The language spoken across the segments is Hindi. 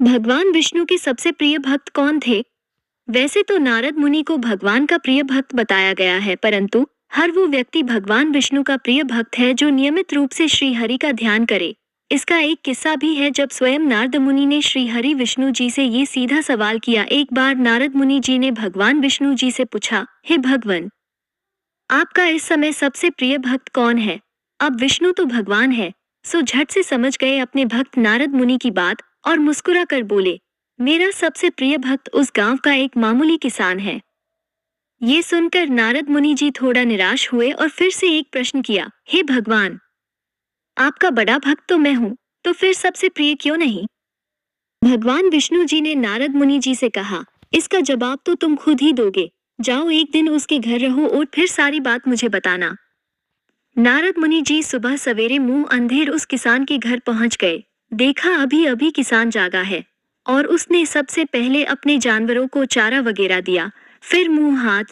भगवान विष्णु के सबसे प्रिय भक्त कौन थे? वैसे तो नारद मुनि को भगवान का प्रिय भक्त बताया गया है, परंतु हर वो व्यक्ति भगवान विष्णु का प्रिय भक्त है जो नियमित रूप से श्री हरि का ध्यान करे। इसका एक किस्सा भी है जब स्वयं नारद मुनि ने श्री हरि विष्णु जी से ये सीधा सवाल किया। एक बार नारद मुनि जी ने भगवान विष्णु जी से पूछा, हे भगवान, आपका इस समय सबसे प्रिय भक्त कौन है? अब विष्णु तो भगवान है, सो झट से समझ गए अपने भक्त नारद मुनि की बात और मुस्कुरा कर बोले, मेरा सबसे प्रिय भक्त उस गांव का एक मामूली किसान है। ये सुनकर नारद मुनि जी थोड़ा निराश हुए और फिर से एक प्रश्न किया, हे भगवान, आपका बड़ा भक्त तो मैं हूँ, तो फिर सबसे प्रिय क्यों नहीं? भगवान विष्णु जी ने नारद मुनि जी से कहा, इसका जवाब तो तुम खुद ही दोगे। जाओ एक दिन उसके घर रहो और फिर सारी बात मुझे बताना। नारद मुनि जी सुबह सवेरे मुंह अंधेर उस किसान के घर पहुंच गए। देखा अभी अभी किसान जागा है और उसने सबसे पहले अपने जानवरों को चारा वगैरह दिया, फिर मुंह हाथ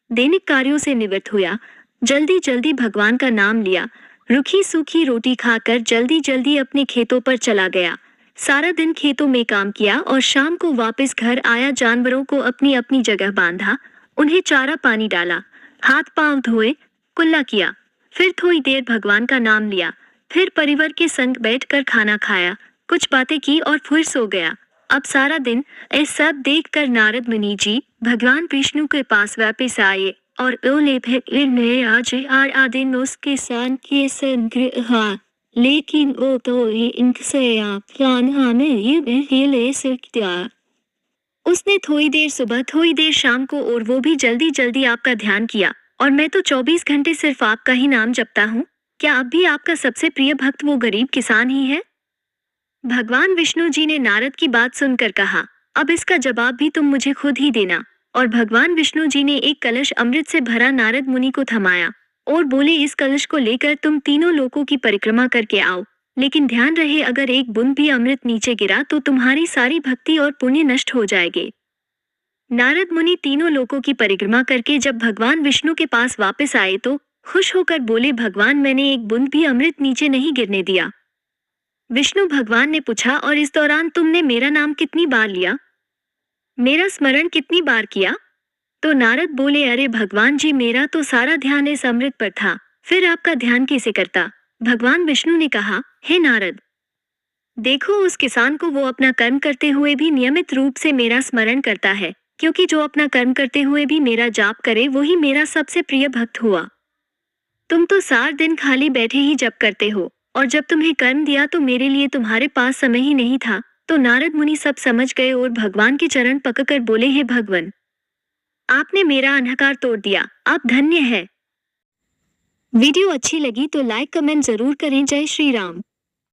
दैनिक कार्यों से निवृत्त हुआ। जल्दी जल्दी भगवान का नाम लिया, रूखी सूखी रोटी खाकर जल्दी जल्दी अपने खेतों पर चला गया। सारा दिन खेतों में काम किया और शाम को वापस घर आया। जानवरों को अपनी अपनी जगह बांधा, उन्हें चारा पानी डाला, हाथ पांव धोए, कुल्ला किया, फिर थोड़ी देर भगवान का नाम लिया, फिर परिवार के संग बैठकर खाना खाया, कुछ बातें की और फिर सो गया। अब सारा दिन ऐसा सब देखकर नारद मुनि जी भगवान विष्णु के पास वापस आए और बोले, आज आदिन उसके सान के संग्रह, लेकिन वो तो इनसे ये ले सकता। उसने थोड़ी देर सुबह थोड़ी देर शाम को और वो भी जल्दी जल्दी आपका ध्यान किया, और मैं तो 24 घंटे सिर्फ आपका ही नाम जपता हूँ। क्या अब भी आपका सबसे प्रिय भक्त वो गरीब किसान ही है? भगवान विष्णु जी ने नारद की बात सुनकर कहा, अब इसका जवाब भी तुम मुझे खुद ही देना। और भगवान विष्णु जी ने एक कलश अमृत से भरा नारद मुनि को थमाया और बोले, इस कलश को लेकर तुम तीनों लोकों की परिक्रमा करके आओ, लेकिन ध्यान रहे अगर एक बूंद भी अमृत नीचे गिरा तो तुम्हारी सारी भक्ति और पुण्य नष्ट हो जाएंगे। नारद मुनि तीनों लोकों की परिक्रमा करके जब भगवान विष्णु के पास वापस आए तो खुश होकर बोले, भगवान, मैंने एक बूंद भी अमृत नीचे नहीं गिरने दिया। विष्णु भगवान ने पूछा, और इस दौरान तुमने मेरा नाम कितनी बार लिया, मेरा स्मरण कितनी बार किया? तो नारद बोले, अरे भगवान जी, मेरा तो सारा ध्यान इस अमृत पर था, फिर आपका ध्यान कैसे करता? भगवान विष्णु ने कहा, हे नारद, देखो उस किसान को वो अपना कर्म करते हुए भी नियमित रूप से मेरा स्मरण करता है, क्योंकि जो अपना कर्म करते हुए भी मेरा जाप करे वही मेरा सबसे प्रिय भक्त हुआ। तुम तो सारा दिन खाली बैठे ही जप करते हो, और जब तुम्हें कर्म दिया तो मेरे लिए तुम्हारे पास समय ही नहीं था। तो नारद मुनि सब समझ गए और भगवान के चरण पकड़कर बोले, हे भगवान, आपने मेरा अंधकार तोड़ दिया, आप धन्य है। वीडियो अच्छी लगी तो लाइक कमेंट जरूर करें। जय श्री राम।